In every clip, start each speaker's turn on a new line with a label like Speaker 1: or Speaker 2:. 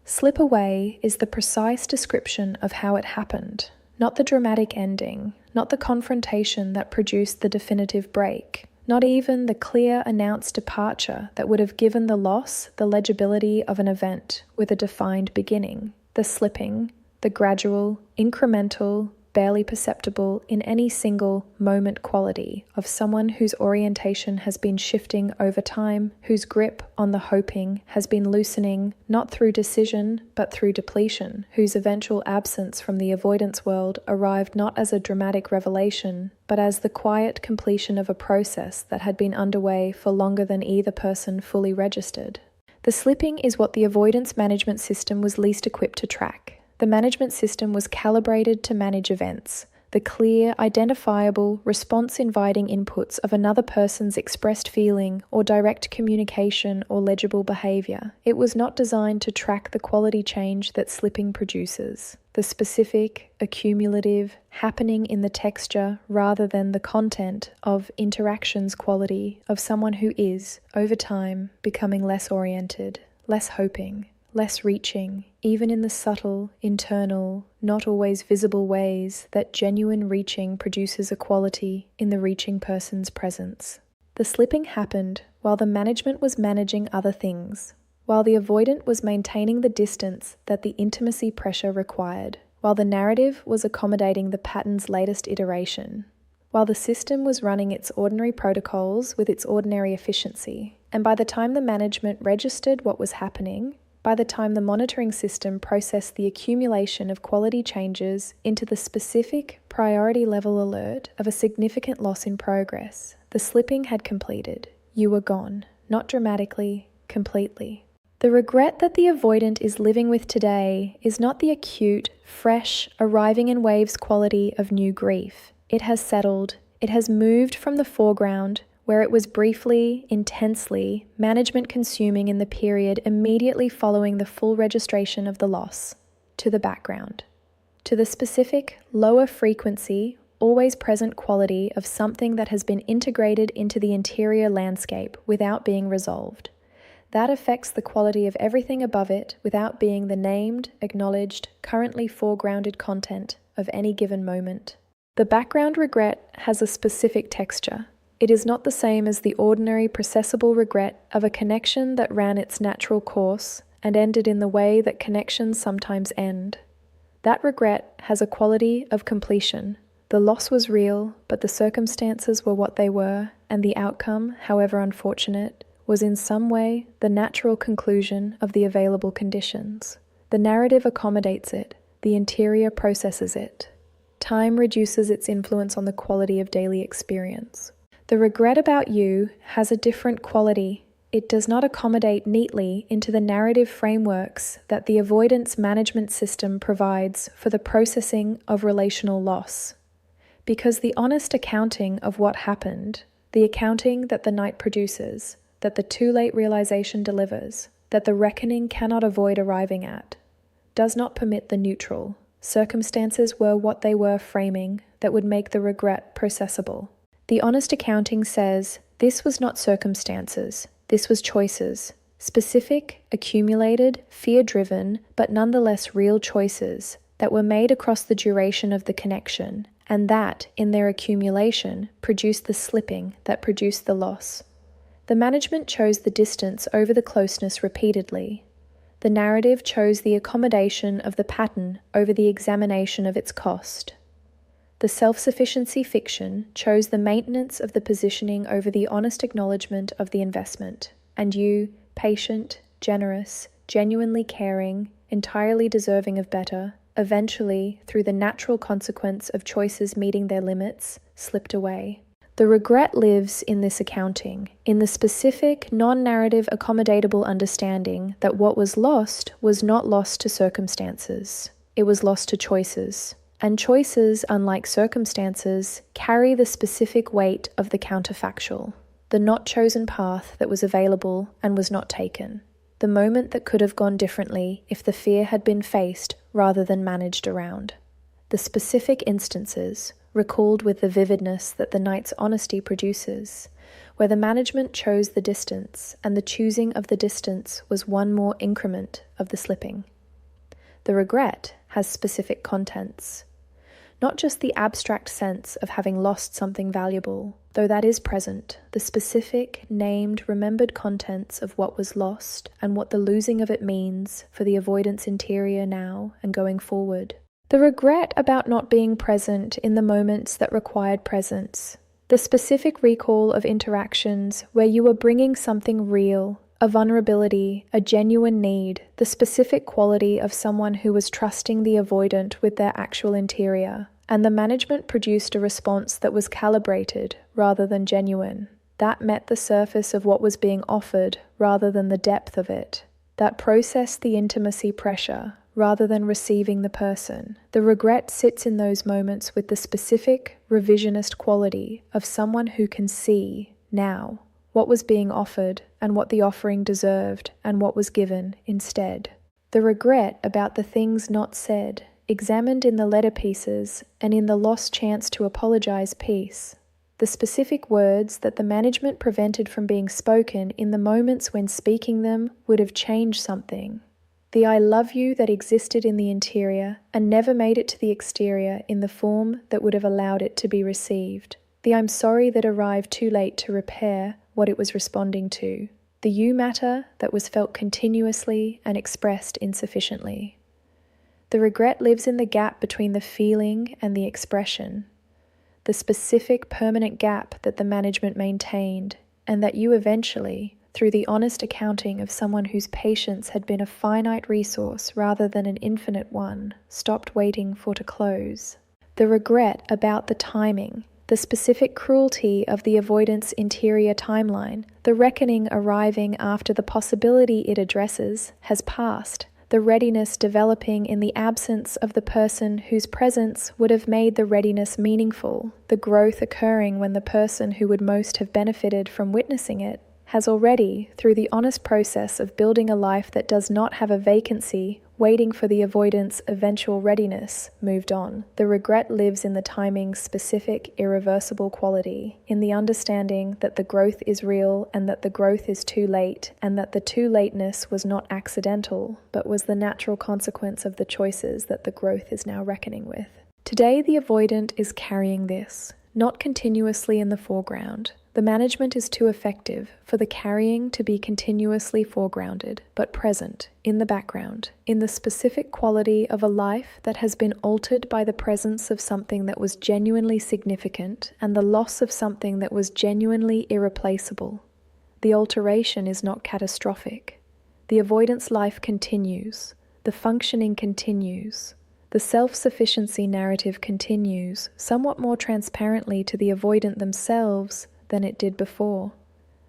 Speaker 1: Slip away is the precise description of how it happened, not the dramatic ending, not the confrontation that produced the definitive break, not even the clear announced departure that would have given the loss the legibility of an event with a defined beginning. The slipping, the gradual, incremental, barely perceptible in any single moment quality of someone whose orientation has been shifting over time, whose grip on the hoping has been loosening not through decision but through depletion, whose eventual absence from the avoidance world arrived not as a dramatic revelation but as the quiet completion of a process that had been underway for longer than either person fully registered. The slipping is what the avoidance management system was least equipped to track. The management system was calibrated to manage events, the clear, identifiable, response-inviting inputs of another person's expressed feeling or direct communication or legible behavior. It was not designed to track the quality change that slipping produces, the specific, accumulative, happening in the texture rather than the content of interactions quality of someone who is, over time, becoming less oriented, less hoping, less reaching, even in the subtle, internal, not always visible ways that genuine reaching produces a quality in the reaching person's presence. The slipping happened while the management was managing other things, while the avoidant was maintaining the distance that the intimacy pressure required, while the narrative was accommodating the pattern's latest iteration, while the system was running its ordinary protocols with its ordinary efficiency, and by the time the management registered what was happening, by the time the monitoring system processed the accumulation of quality changes into the specific priority level alert of a significant loss in progress, the slipping had completed. You were gone, not dramatically, completely. The regret that the avoidant is living with today is not the acute, fresh, arriving in waves quality of new grief. It has settled. It has moved from the foreground, where it was briefly, intensely, management consuming in the period immediately following the full registration of the loss, to the background, to the specific, lower frequency, always present quality of something that has been integrated into the interior landscape without being resolved. That affects the quality of everything above it without being the named, acknowledged, currently foregrounded content of any given moment. The background regret has a specific texture. It is not the same as the ordinary processable regret of a connection that ran its natural course and ended in the way that connections sometimes end. That regret has a quality of completion. The loss was real, but the circumstances were what they were, and the outcome, however unfortunate, was in some way the natural conclusion of the available conditions. The narrative accommodates it, the interior processes it. Time reduces its influence on the quality of daily experience. The regret about you has a different quality. It does not accommodate neatly into the narrative frameworks that the avoidance management system provides for the processing of relational loss. Because the honest accounting of what happened, the accounting that the night produces, that the too late realization delivers, that the reckoning cannot avoid arriving at, does not permit the neutral. Circumstances were what they were framing that would make the regret processable. The honest accounting says, this was not circumstances, this was choices, specific, accumulated, fear-driven, but nonetheless real choices that were made across the duration of the connection, and that, in their accumulation, produced the slipping that produced the loss. The management chose the distance over the closeness repeatedly. The narrative chose the accommodation of the pattern over the examination of its cost. The self-sufficiency fiction chose the maintenance of the positioning over the honest acknowledgement of the investment, and you, patient, generous, genuinely caring, entirely deserving of better, eventually, through the natural consequence of choices meeting their limits, slipped away. The regret lives in this accounting, in the specific, non-narrative accommodatable understanding that what was not lost to circumstances. It was lost to choices. And choices, unlike circumstances, carry the specific weight of the counterfactual, the not chosen path that was available and was not taken, the moment that could have gone differently if the fear had been faced rather than managed around, the specific instances, recalled with the vividness that the night's honesty produces, where the management chose the distance and the choosing of the distance was one more increment of the slipping. The regret has specific contents. Not just the abstract sense of having lost something valuable, though that is present, the specific, named, remembered contents of what was lost and what the losing of it means for the avoidance interior now and going forward. The regret about not being present in the moments that required presence. The specific recall of interactions where you were bringing something real, a vulnerability, a genuine need, the specific quality of someone who was trusting the avoidant with their actual interior, and the management produced a response that was calibrated rather than genuine. That met the surface of what was being offered rather than the depth of it. That processed the intimacy pressure rather than receiving the person. The regret sits in those moments with the specific, revisionist quality of someone who can see, now, what was being offered and what the offering deserved and what was given instead. The regret about the things not said, examined in the letter pieces and in the lost chance to apologize piece. The specific words that the management prevented from being spoken in the moments when speaking them would have changed something. The I love you that existed in the interior and never made it to the exterior in the form that would have allowed it to be received. The I'm sorry that arrived too late to repair what it was responding to. The you matter that was felt continuously and expressed insufficiently. The regret lives in the gap between the feeling and the expression. The specific permanent gap that the management maintained and that you eventually, through the honest accounting of someone whose patience had been a finite resource rather than an infinite one, stopped waiting for to close. The regret about the timing, the specific cruelty of the avoidance interior timeline, the reckoning arriving after the possibility it addresses has passed, the readiness developing in the absence of the person whose presence would have made the readiness meaningful, the growth occurring when the person who would most have benefited from witnessing it has already, through the honest process of building a life that does not have a vacancy, waiting for the avoidance eventual readiness, moved on. The regret lives in the timing's specific, irreversible quality, in the understanding that the growth is real and that the growth is too late, and that the too lateness was not accidental, but was the natural consequence of the choices that the growth is now reckoning with. Today, the avoidant is carrying this, not continuously in the foreground. The management is too effective for the carrying to be continuously foregrounded, but present, in the background, in the specific quality of a life that has been altered by the presence of something that was genuinely significant and the loss of something that was genuinely irreplaceable. The alteration is not catastrophic. The avoidance life continues. The functioning continues. The self-sufficiency narrative continues, somewhat more transparently to the avoidant themselves than it did before,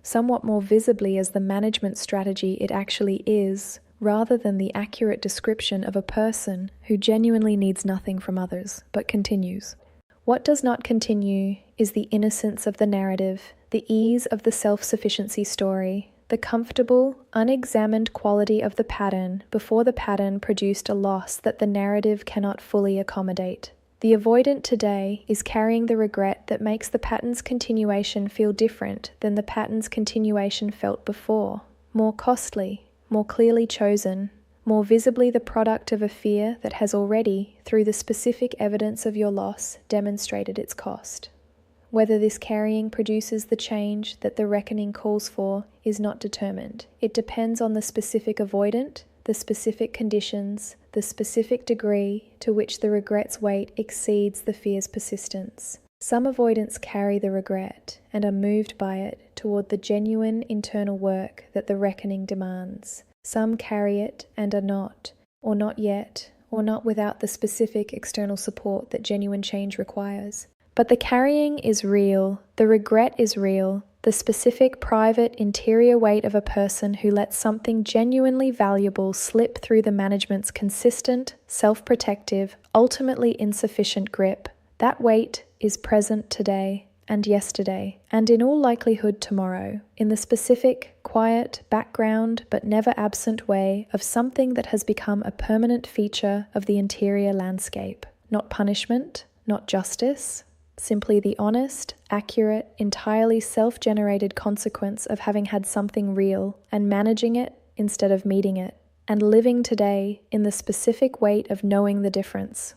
Speaker 1: somewhat more visibly as the management strategy it actually is, rather than the accurate description of a person who genuinely needs nothing from others, but continues. What does not continue is the innocence of the narrative, the ease of the self-sufficiency story, the comfortable, unexamined quality of the pattern before the pattern produced a loss that the narrative cannot fully accommodate. The avoidant today is carrying the regret that makes the pattern's continuation feel different than the pattern's continuation felt before, more costly, more clearly chosen, more visibly the product of a fear that has already, through the specific evidence of your loss, demonstrated its cost. Whether this carrying produces the change that the reckoning calls for is not determined. It depends on the specific avoidant, the specific conditions, the specific degree to which the regret's weight exceeds the fear's persistence. Some avoidants carry the regret and are moved by it toward the genuine internal work that the reckoning demands. Some carry it and are not, or not yet, or not without the specific external support that genuine change requires. But the carrying is real, the regret is real, the specific private interior weight of a person who lets something genuinely valuable slip through the management's consistent, self-protective, ultimately insufficient grip. That weight is present today and yesterday, and in all likelihood tomorrow, in the specific, quiet, background but never absent way of something that has become a permanent feature of the interior landscape. Not punishment, not justice, simply the honest, accurate, entirely self-generated consequence of having had something real and managing it instead of meeting it, and living today in the specific weight of knowing the difference.